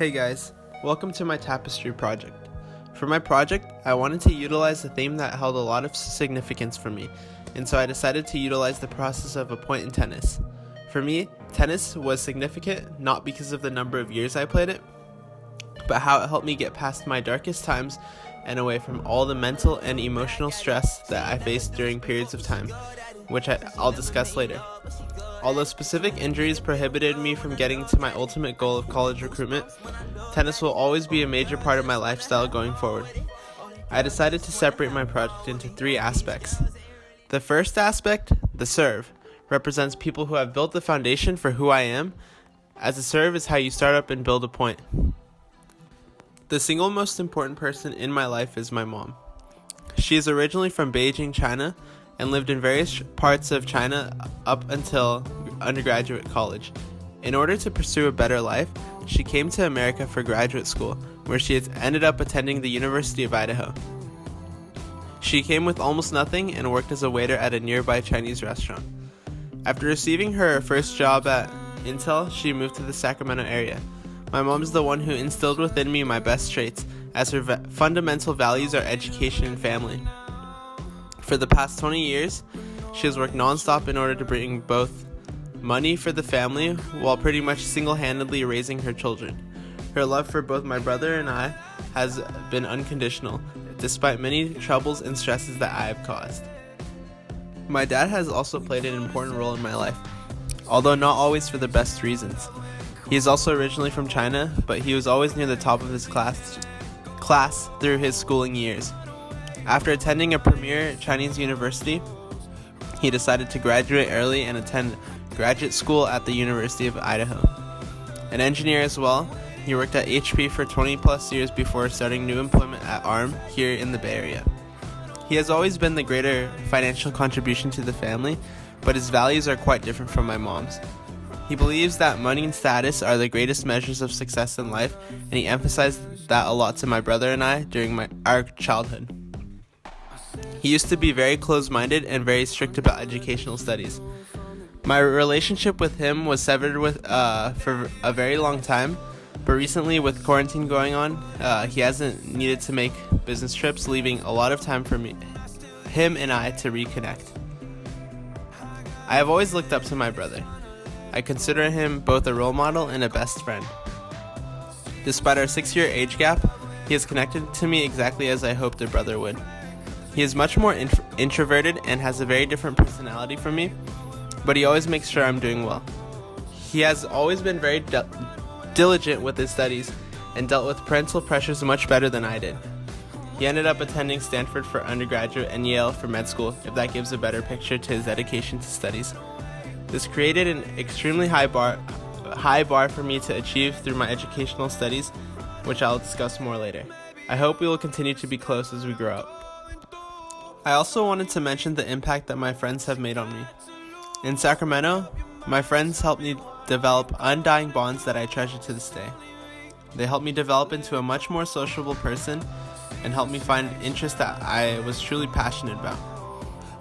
Hey guys, welcome to my tapestry project. For my project, I wanted to utilize a theme that held a lot of significance for me, and so I decided to utilize the process of a point in tennis. For me, tennis was significant not because of the number of years I played it, but how it helped me get past my darkest times and away from all the mental and emotional stress that I faced during periods of time, which I'll discuss later. Although specific injuries prohibited me from getting to my ultimate goal of college recruitment, tennis will always be a major part of my lifestyle going forward. I decided to separate my project into three aspects. The first aspect, the serve, represents people who have built the foundation for who I am, as a serve is how you start up and build a point. The single most important person in my life is my mom. She is originally from Beijing, China, and lived in various parts of China up until undergraduate college. In order to pursue a better life, she came to America for graduate school, where she has ended up attending the University of Idaho. She came with almost nothing and worked as a waiter at a nearby Chinese restaurant. After receiving her first job at Intel, she moved to the Sacramento area. My mom is the one who instilled within me my best traits, as her fundamental values are education and family. For the past 20 years, she has worked non-stop in order to bring both money for the family while pretty much single-handedly raising her children. Her love for both my brother and I has been unconditional, despite many troubles and stresses that I have caused. My dad has also played an important role in my life, although not always for the best reasons. He is also originally from China, but he was always near the top of his class through his schooling years. After attending a premier Chinese university, he decided to graduate early and attend graduate school at the University of Idaho. An engineer as well, he worked at HP for 20 plus years before starting new employment at ARM here in the Bay Area. He has always been the greater financial contribution to the family, but his values are quite different from my mom's. He believes that money and status are the greatest measures of success in life, and he emphasized that a lot to my brother and I during our childhood. He used to be very closed-minded and very strict about educational studies. My relationship with him was severed for a very long time, but recently with quarantine going on, he hasn't needed to make business trips, leaving a lot of time for him and I to reconnect. I have always looked up to my brother. I consider him both a role model and a best friend. Despite our 6-year age gap, he is connected to me exactly as I hoped a brother would. He is much more introverted and has a very different personality from me, but he always makes sure I'm doing well. He has always been very diligent with his studies and dealt with parental pressures much better than I did. He ended up attending Stanford for undergraduate and Yale for med school, if that gives a better picture to his dedication to studies. This created an extremely high bar for me to achieve through my educational studies, which I'll discuss more later. I hope we will continue to be close as we grow up. I also wanted to mention the impact that my friends have made on me. In Sacramento, my friends helped me develop undying bonds that I treasure to this day. They helped me develop into a much more sociable person and helped me find interests that I was truly passionate about.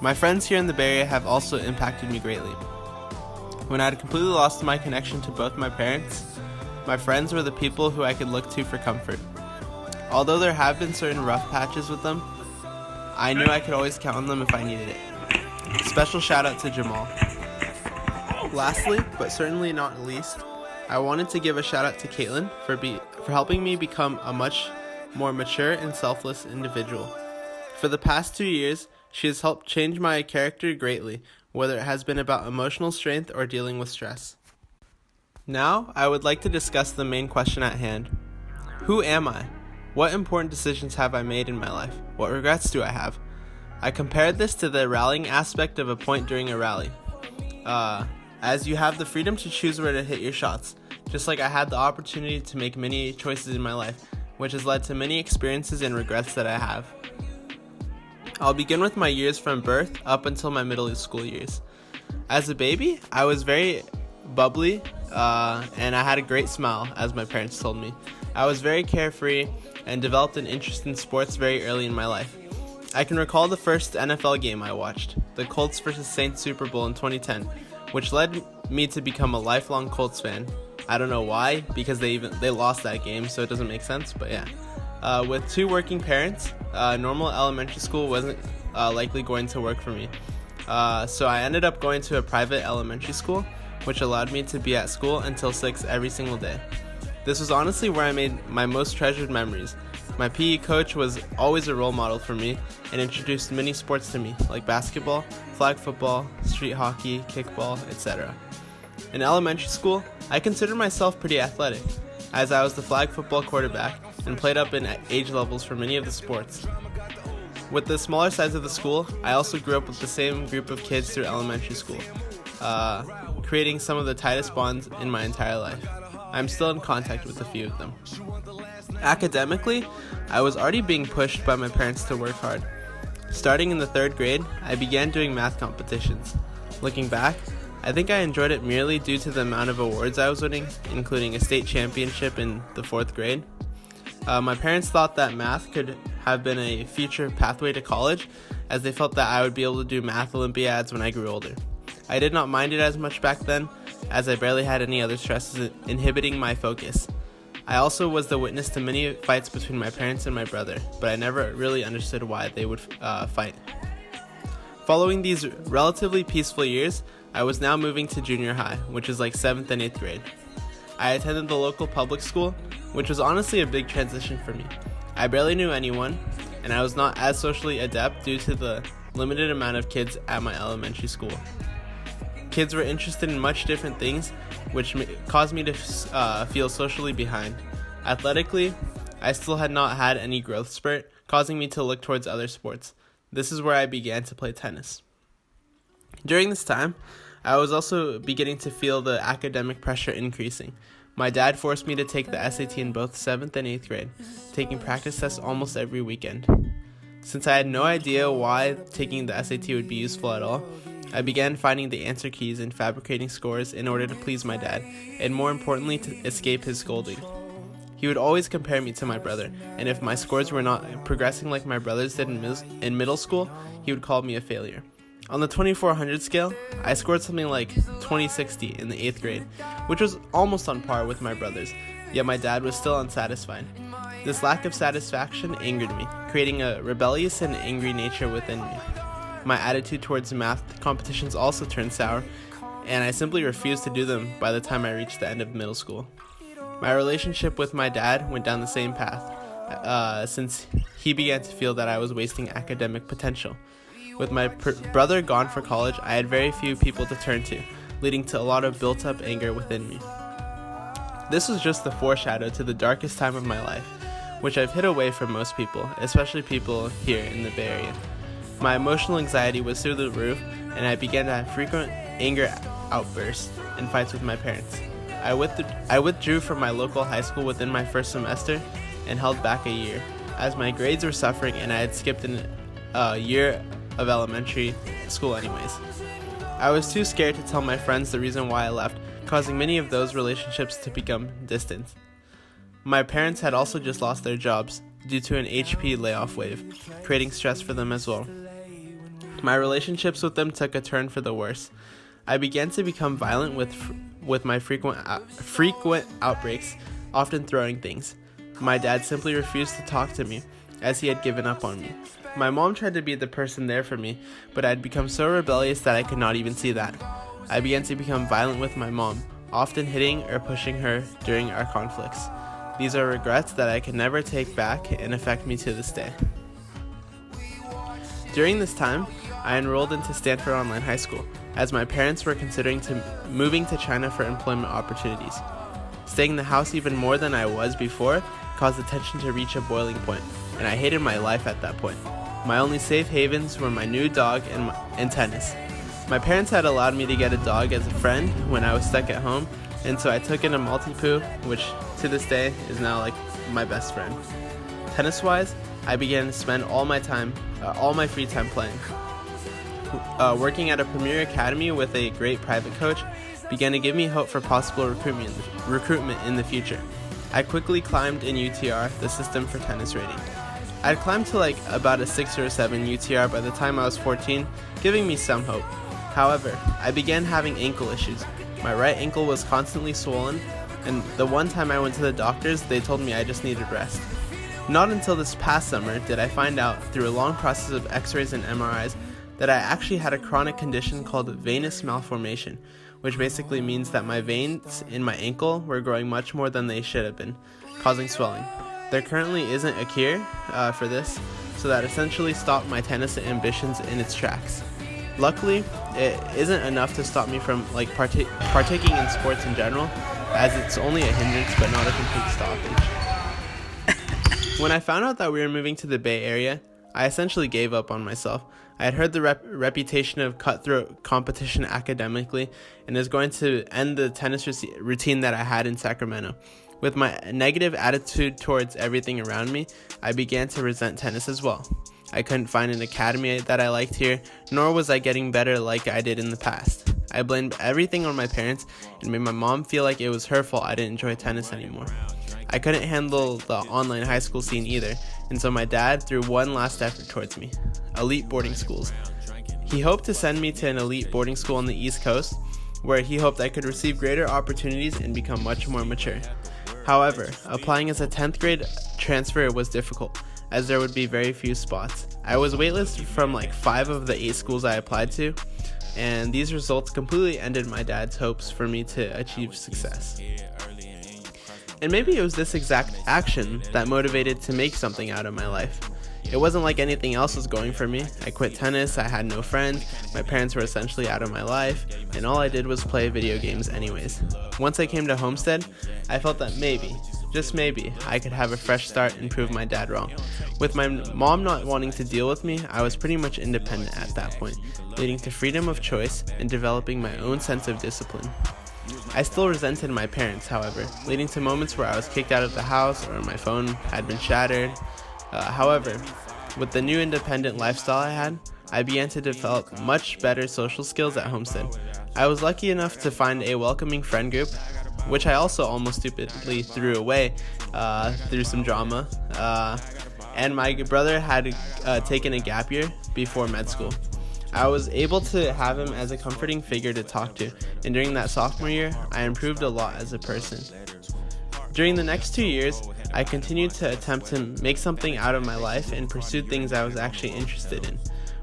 My friends here in the Bay Area have also impacted me greatly. When I had completely lost my connection to both my parents, my friends were the people who I could look to for comfort. Although there have been certain rough patches with them, I knew I could always count on them if I needed it. Special shout out to Jamal. Lastly, but certainly not least, I wanted to give a shout out to Caitlin for helping me become a much more mature and selfless individual. For the past 2 years, she has helped change my character greatly, whether it has been about emotional strength or dealing with stress. Now, I would like to discuss the main question at hand. Who am I? What important decisions have I made in my life? What regrets do I have? I compared this to the rallying aspect of a point during a rally. As you have the freedom to choose where to hit your shots, just like I had the opportunity to make many choices in my life, which has led to many experiences and regrets that I have. I'll begin with my years from birth up until my middle school years. As a baby, I was very bubbly, and I had a great smile, as my parents told me. I was very carefree and developed an interest in sports very early in my life. I can recall the first NFL game I watched, the Colts vs. Saints Super Bowl in 2010, which led me to become a lifelong Colts fan. I don't know why, because they lost that game, so it doesn't make sense, but yeah. With two working parents, normal elementary school wasn't likely going to work for me. So I ended up going to a private elementary school, which allowed me to be at school until 6 every single day. This was honestly where I made my most treasured memories. My PE coach was always a role model for me and introduced many sports to me, like basketball, flag football, street hockey, kickball, etc. In elementary school, I considered myself pretty athletic, as I was the flag football quarterback and played up in age levels for many of the sports. With the smaller size of the school, I also grew up with the same group of kids through elementary school, creating some of the tightest bonds in my entire life. I'm still in contact with a few of them. Academically, I was already being pushed by my parents to work hard. Starting in the 3rd grade, I began doing math competitions. Looking back, I think I enjoyed it merely due to the amount of awards I was winning, including a state championship in the 4th grade. My parents thought that math could have been a future pathway to college, as they felt that I would be able to do math Olympiads when I grew older. I did not mind it as much back then, as I barely had any other stresses inhibiting my focus. I also was the witness to many fights between my parents and my brother, but I never really understood why they would fight. Following these relatively peaceful years, I was now moving to junior high, which is like 7th and 8th grade. I attended the local public school, which was honestly a big transition for me. I barely knew anyone, and I was not as socially adept due to the limited amount of kids at my elementary school. Kids were interested in much different things, which caused me to feel socially behind. Athletically, I still had not had any growth spurt, causing me to look towards other sports. This is where I began to play tennis. During this time, I was also beginning to feel the academic pressure increasing. My dad forced me to take the SAT in both 7th and 8th grade, taking practice tests almost every weekend. Since I had no idea why taking the SAT would be useful at all, I began finding the answer keys and fabricating scores in order to please my dad, and more importantly, to escape his scolding. He would always compare me to my brother, and if my scores were not progressing like my brothers did in middle school, he would call me a failure. On the 2400 scale, I scored something like 2060 in the 8th grade, which was almost on par with my brothers, yet my dad was still unsatisfied. This lack of satisfaction angered me, creating a rebellious and angry nature within me. My attitude towards math competitions also turned sour, and I simply refused to do them by the time I reached the end of middle school. My relationship with my dad went down the same path, since he began to feel that I was wasting academic potential. With my brother gone for college, I had very few people to turn to, leading to a lot of built-up anger within me. This was just the foreshadow to the darkest time of my life, which I've hid away from most people, especially people here in the Bay Area. My emotional anxiety was through the roof, and I began to have frequent anger outbursts and fights with my parents. I withdrew from my local high school within my first semester and held back a year, as my grades were suffering and I had skipped a year of elementary school anyways. I was too scared to tell my friends the reason why I left, causing many of those relationships to become distant. My parents had also just lost their jobs due to an HP layoff wave, creating stress for them as well. My relationships with them took a turn for the worse. I began to become violent with my frequent outbreaks, often throwing things. My dad simply refused to talk to me, as he had given up on me. My mom tried to be the person there for me, but I had become so rebellious that I could not even see that. I began to become violent with my mom, often hitting or pushing her during our conflicts. These are regrets that I can never take back and affect me to this day. During this time, I enrolled into Stanford Online High School, as my parents were considering moving to China for employment opportunities. Staying in the house even more than I was before caused the tension to reach a boiling point, and I hated my life at that point. My only safe havens were my new dog and tennis. My parents had allowed me to get a dog as a friend when I was stuck at home, and so I took in a Maltipoo, which to this day is now like my best friend. Tennis-wise, I began to spend all my free time playing. Working at a premier academy with a great private coach began to give me hope for possible recruitment in the future. I quickly climbed in UTR, the system for tennis rating. I'd climbed to about a 6 or a 7 UTR by the time I was 14, giving me some hope. However, I began having ankle issues. My right ankle was constantly swollen, and the one time I went to the doctors, they told me I just needed rest. Not until this past summer did I find out, through a long process of x-rays and MRIs, that I actually had a chronic condition called venous malformation, which basically means that my veins in my ankle were growing much more than they should have been, causing swelling. There currently isn't a cure for this, so that essentially stopped my tennis ambitions in its tracks. Luckily, it isn't enough to stop me from partaking in sports in general, as it's only a hindrance but not a complete stoppage. When I found out that we were moving to the Bay Area, I essentially gave up on myself. I had heard the reputation of cutthroat competition academically, and was going to end the tennis routine that I had in Sacramento. With my negative attitude towards everything around me, I began to resent tennis as well. I couldn't find an academy that I liked here, nor was I getting better like I did in the past. I blamed everything on my parents and made my mom feel like it was her fault I didn't enjoy tennis anymore. I couldn't handle the online high school scene either, and so my dad threw one last effort towards me: elite boarding schools. He hoped to send me to an elite boarding school on the East Coast, where he hoped I could receive greater opportunities and become much more mature. However, applying as a 10th grade transfer was difficult, as there would be very few spots. I was waitlisted from 5 of the 8 schools I applied to, and these results completely ended my dad's hopes for me to achieve success. And maybe it was this exact action that motivated to make something out of my life. It wasn't like anything else was going for me. I quit tennis, I had no friends, my parents were essentially out of my life, and all I did was play video games anyways. Once I came to Homestead, I felt that maybe, just maybe, I could have a fresh start and prove my dad wrong. With my mom not wanting to deal with me, I was pretty much independent at that point, leading to freedom of choice and developing my own sense of discipline. I still resented my parents, however, leading to moments where I was kicked out of the house or my phone had been shattered. However, with the new independent lifestyle I had, I began to develop much better social skills at Homestead. I was lucky enough to find a welcoming friend group, which I also almost stupidly threw away through some drama, and my brother had taken a gap year before med school. I was able to have him as a comforting figure to talk to, and during that sophomore year, I improved a lot as a person. During the next 2 years, I continued to attempt to make something out of my life and pursued things I was actually interested in,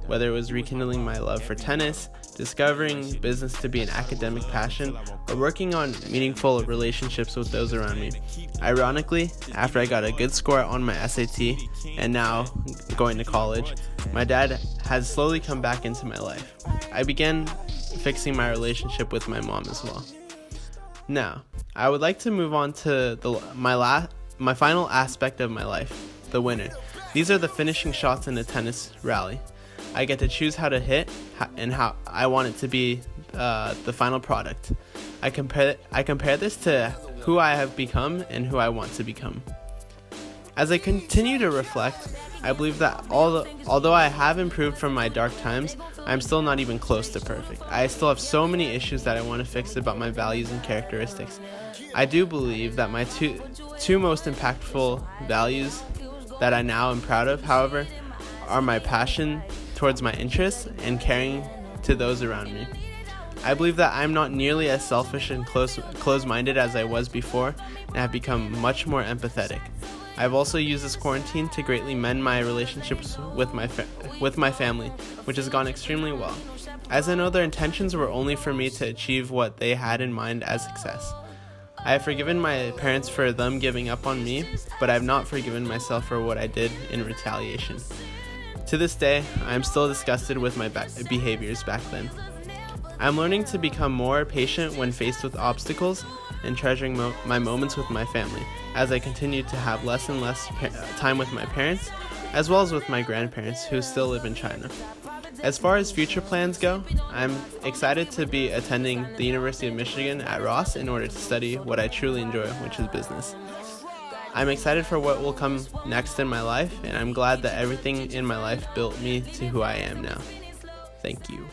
whether it was rekindling my love for tennis, discovering business to be an academic passion, or working on meaningful relationships with those around me. Ironically, after I got a good score on my SAT, and now going to college, my dad has slowly come back into my life. I began fixing my relationship with my mom as well. Now, I would like to move on to my final aspect of my life, the winner. These are the finishing shots in a tennis rally. I get to choose how to hit and how I want it to be the final product. I compare this to who I have become and who I want to become. As I continue to reflect, I believe that although I have improved from my dark times, I'm still not even close to perfect. I still have so many issues that I want to fix about my values and characteristics. I do believe that my two most impactful values that I now am proud of, however, are my passion towards my interests and caring to those around me. I believe that I'm not nearly as selfish and close-minded as I was before, and have become much more empathetic. I've also used this quarantine to greatly mend my relationships with my family, which has gone extremely well, as I know their intentions were only for me to achieve what they had in mind as success. I have forgiven my parents for them giving up on me, but I have not forgiven myself for what I did in retaliation. To this day, I am still disgusted with my behaviors back then. I'm learning to become more patient when faced with obstacles and treasuring my moments with my family, as I continue to have less and less time with my parents, as well as with my grandparents who still live in China. As far as future plans go, I'm excited to be attending the University of Michigan at Ross in order to study what I truly enjoy, which is business. I'm excited for what will come next in my life, and I'm glad that everything in my life built me to who I am now. Thank you.